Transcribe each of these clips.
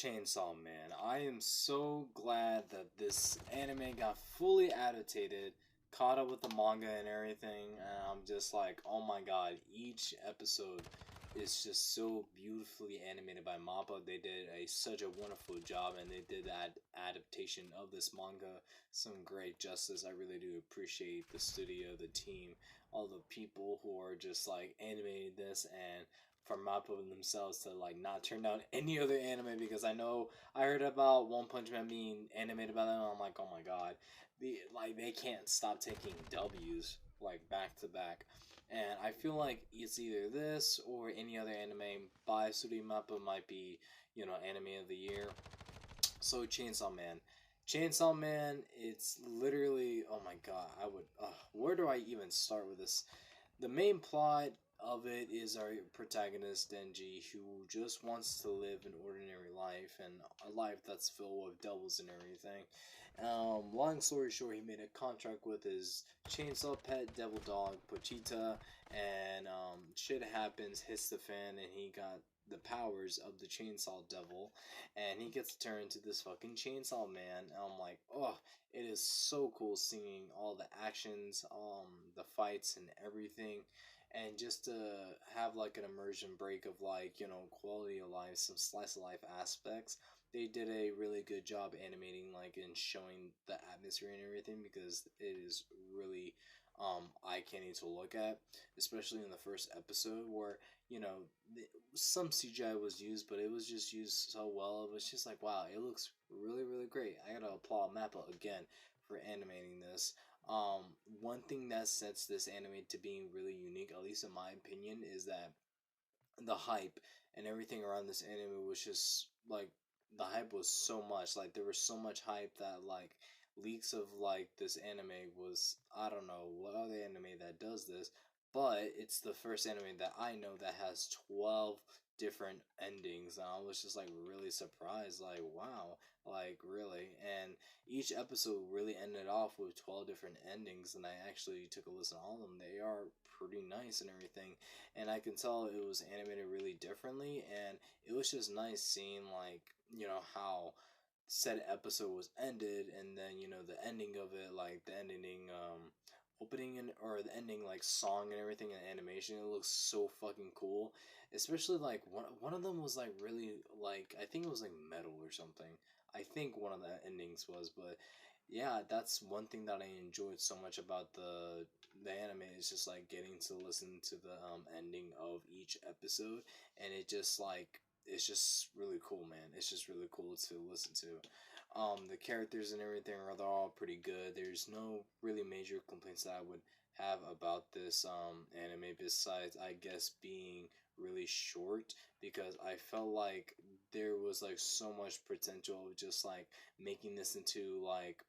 Chainsaw Man. I am so glad that this anime got fully adapted, caught up with the manga and everything. And I'm just like, oh my god, each episode is just so beautifully animated by Mappa. They did such a wonderful job, and they did that adaptation of this manga some great justice. I really do appreciate the studio, the team, all the people who are just like animating this, and for Mappa themselves to like not turn down any other anime, because I know I heard about One Punch Man being animated by them, and I'm like, oh my god, they can't stop taking W's like back to back. And I feel like it's either this or any other anime by Studio Mappa might be, anime of the year. So Chainsaw Man. Chainsaw Man, it's literally, oh my god, where do I even start with this? The main plot of it is our protagonist Denji, who just wants to live an ordinary life, and a life that's filled with devils and everything. Long story short, he made a contract with his chainsaw pet devil dog Pochita, and shit happens, hits the fan, and he got the powers of the chainsaw devil, and he gets to turn into this fucking chainsaw man. And I'm like, oh, it is so cool seeing all the actions, the fights and everything, and just to have like an immersion break of like, quality of life, some slice of life aspects. They did a really good job animating, like, and showing the atmosphere and everything, because it is really eye candy to look at, especially in the first episode where, you know some CGI was used, but it was just used so well. It was just like, wow, it looks really, really great. I gotta applaud Mappa again for animating this. One thing that sets this anime to being really unique, at least in my opinion, is that the hype and everything around this anime was just like, the hype was so much. Like, there was so much hype that like leaks of like this anime was, I don't know what other anime that does this, but it's the first anime that I know that has 12 different endings. And I was just like really surprised, like, wow, like, really. And each episode really ended off with 12 different endings, and I actually took a listen to all of them. They are pretty nice and everything, and I can tell it was animated really differently, and it was just nice seeing, like, how said episode was ended, and then, the ending of it, like the ending opening, and or the ending like song and everything, and animation. It looks so fucking cool, especially like one of them was like really, like, I think it was like metal or something. I think one of the endings was, but yeah, that's one thing that I enjoyed so much about the anime, is just like getting to listen to the ending of each episode, and it's just really cool, man. It's just really cool to listen to. The characters and everything are, they're all pretty good. There's no really major complaints that I would have about this anime, besides, I guess, being really short, because I felt like there was like so much potential of just like making this into like,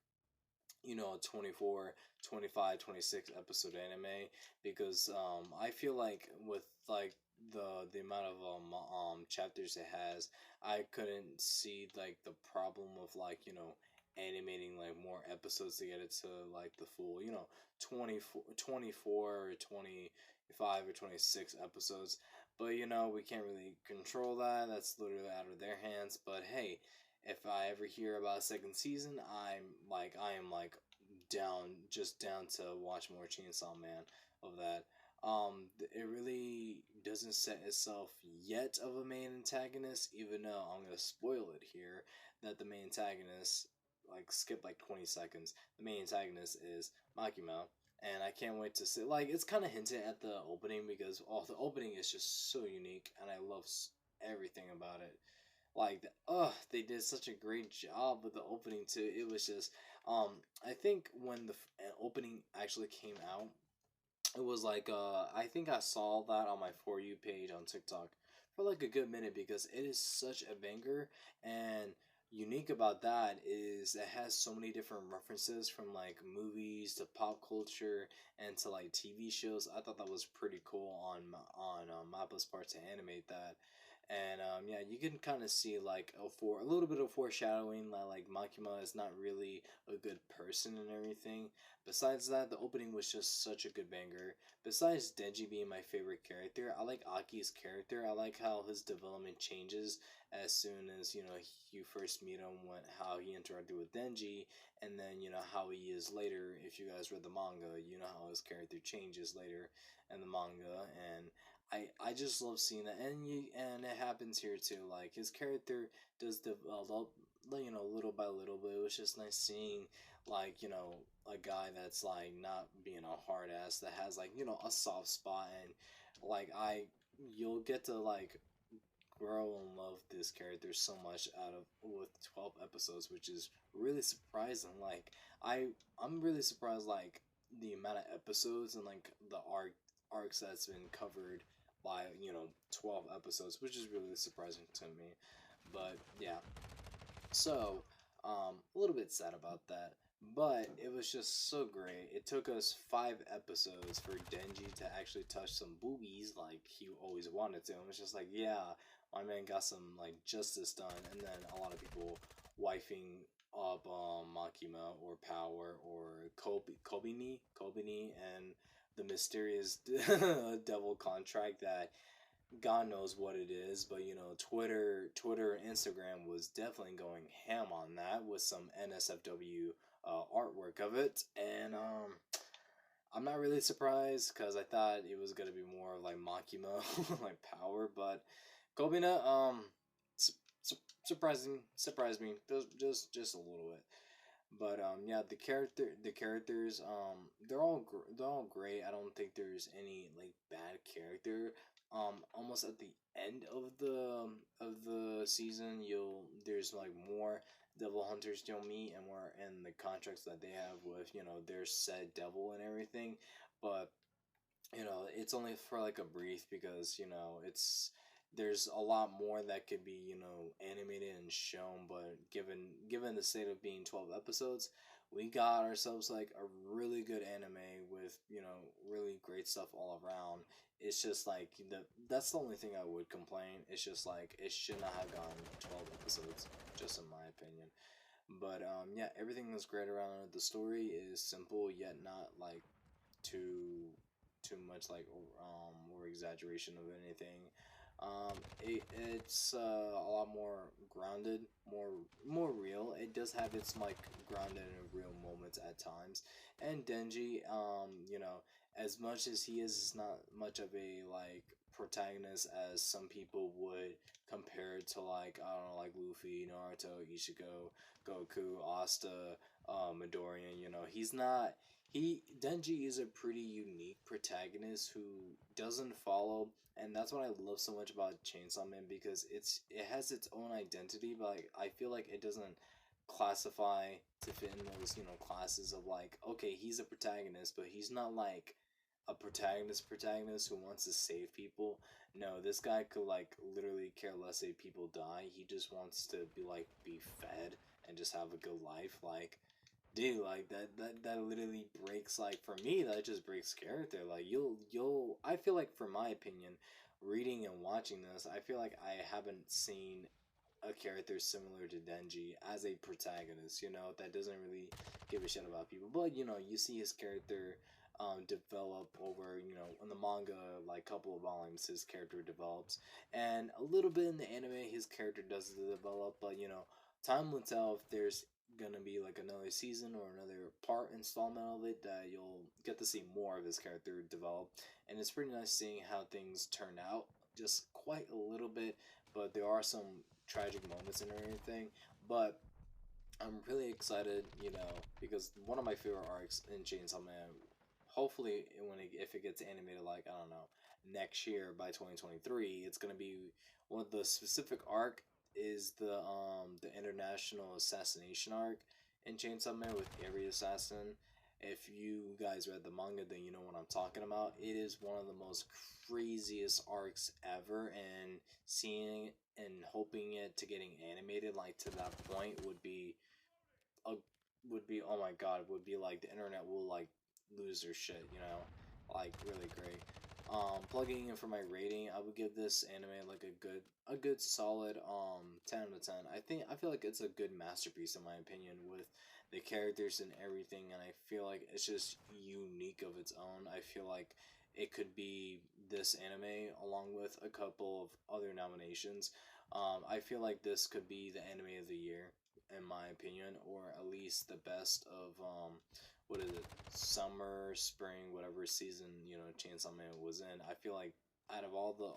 a 24, 25, 26 episode anime, because I feel like with like the amount of chapters it has, I couldn't see like the problem of like, animating like more episodes to get it to like the full, 24 or 25 or 26 episodes. But we can't really control that. That's literally out of their hands. But hey, if I ever hear about a second season, I am like down to watch more Chainsaw Man of that. It really doesn't set itself yet of a main antagonist, even though I'm gonna spoil it here, that the main antagonist, like, skip like 20 seconds. The main antagonist is Makima, and I can't wait to see. Like, it's kind of hinted at the opening, because the opening is just so unique, and I love everything about it. Like, they did such a great job with the opening too. It was just, I think when the opening actually came out, it was like, I think I saw that on my For You page on TikTok for like a good minute, because it is such a banger. And unique about that is it has so many different references, from like movies to pop culture and to like TV shows. I thought that was pretty cool on Mappa's part to animate that. And yeah, you can kind of see like a little bit of foreshadowing that like Makima is not really a good person and everything. Besides that, the opening was just such a good banger. Besides Denji being my favorite character, I like Aki's character. I like how his development changes as soon as you first meet him, when how he interacted with Denji, and then how he is later. If you guys read the manga, you know how his character changes later in the manga, and I just love seeing that, and it happens here too. Like his character does develop, little by little, but it was just nice seeing, like a guy that's like not being a hard ass, that has like a soft spot, and like you'll get to like grow and love this character so much out of with 12 episodes, which is really surprising. Like I'm really surprised, like the amount of episodes and like the arcs that's been covered by 12 episodes, which is really surprising to me. But yeah, so a little bit sad about that, but it was just so great. It took us 5 episodes for Denji to actually touch some boobies like he always wanted to. It was just like, yeah, my man got some like justice done, and then a lot of people wifing up Makima or Power or Kobini, and the mysterious devil contract that God knows what it is, but Twitter and Instagram was definitely going ham on that with some NSFW artwork of it, and I'm not really surprised because I thought it was gonna be more like Makima, like Power, but Kobina, su- surprised me just a little bit. But yeah, the characters, they're all great. I don't think there's any like bad character. Almost at the end of the season, there's like more devil hunters you'll meet, and more in the contracts that they have with their said devil and everything. But it's only for like a brief, because it's there's a lot more that could be animated and shown, but given the state of being 12 episodes, we got ourselves like a really good anime with really great stuff all around. It's just like that's the only thing I would complain. It's just like it should not have gone 12 episodes, just in my opinion. But yeah, everything was great around it. The story is simple yet not like too much like or exaggeration of anything. It's a lot more grounded, more real. It does have its like grounded and real moments at times. And Denji, as much as he is not much of a like protagonist as some people would compare it to, like I don't know, like Luffy, Naruto, Ichigo, Goku, Asta, Midoriya. He's not. Denji is a pretty unique protagonist who doesn't follow, and that's what I love so much about Chainsaw Man, because it has its own identity, but like, I feel like it doesn't classify to fit in those classes of like, okay, he's a protagonist, but he's not like a protagonist who wants to save people. No, this guy could like literally care less if people die. He just wants to be fed and just have a good life. Like, dude, like that literally breaks, like, for me, that just breaks character. Like, I feel like, for my opinion, reading and watching this, I feel like I haven't seen a character similar to Denji as a protagonist, that doesn't really give a shit about people. But you see his character develop over, in the manga, like couple of volumes, his character develops, and a little bit in the anime, his character does develop. But time will tell if there's gonna be like another season or another part installment of it, that you'll get to see more of his character develop, and it's pretty nice seeing how things turn out, just quite a little bit, but there are some tragic moments and everything. But I'm really excited, because one of my favorite arcs in Chainsaw Man, hopefully if it gets animated, like I don't know, next year by 2023, it's gonna be one of the specific arc is the international assassination arc in Chainsaw Man with every assassin. If you guys read the manga, then you know what I'm talking about. It is one of the most craziest arcs ever, and seeing and hoping it to getting animated like to that point a would be, oh my god, would be like the internet will like lose their shit, like really great. Plugging in for my rating, I would give this anime like a good solid 10 out of 10. I feel like it's a good masterpiece in my opinion, with the characters and everything, and I feel like it's just unique of its own. I feel like it could be this anime along with a couple of other nominations. I feel like this could be the anime of the year in my opinion, or at least the best of what is it, summer, spring, whatever season, you know, Chainsaw Man was in. I feel like out of all the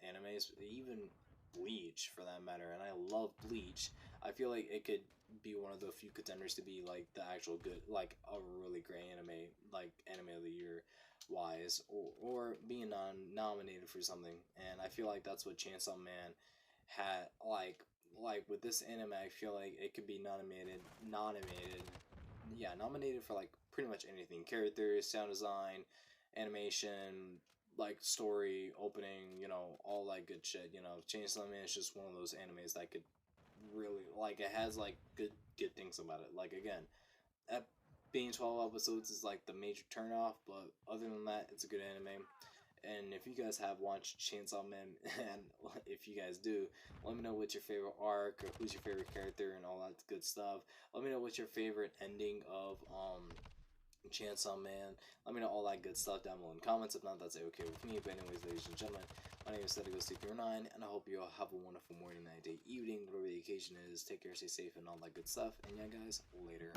animes, even Bleach for that matter, and I love Bleach, I feel like it could be one of the few contenders to be like the actual good, like a really great anime, like anime of the year wise, or being nominated for something. And I feel like that's what Chainsaw Man had, like with this anime. I feel like it could be nominated for like pretty much anything: characters, sound design, animation, like story, opening, you know, all that good shit. You know, Chainsaw Man is just one of those animes that could really, like, it has like good things about it. Like again, being 12 episodes is like the major turnoff, but other than that, it's a good anime. And if you guys have watched Chainsaw Man, and if you guys do, let me know what's your favorite arc, or who's your favorite character, and all that good stuff. Let me know what's your favorite ending of Chainsaw Man. Let me know all that good stuff down below in comments. If not, that's okay with me. But anyways, ladies and gentlemen, my name is Setigo609, and I hope you all have a wonderful morning, night, day, evening, whatever the occasion is. Take care, stay safe, and all that good stuff. And yeah, guys, later.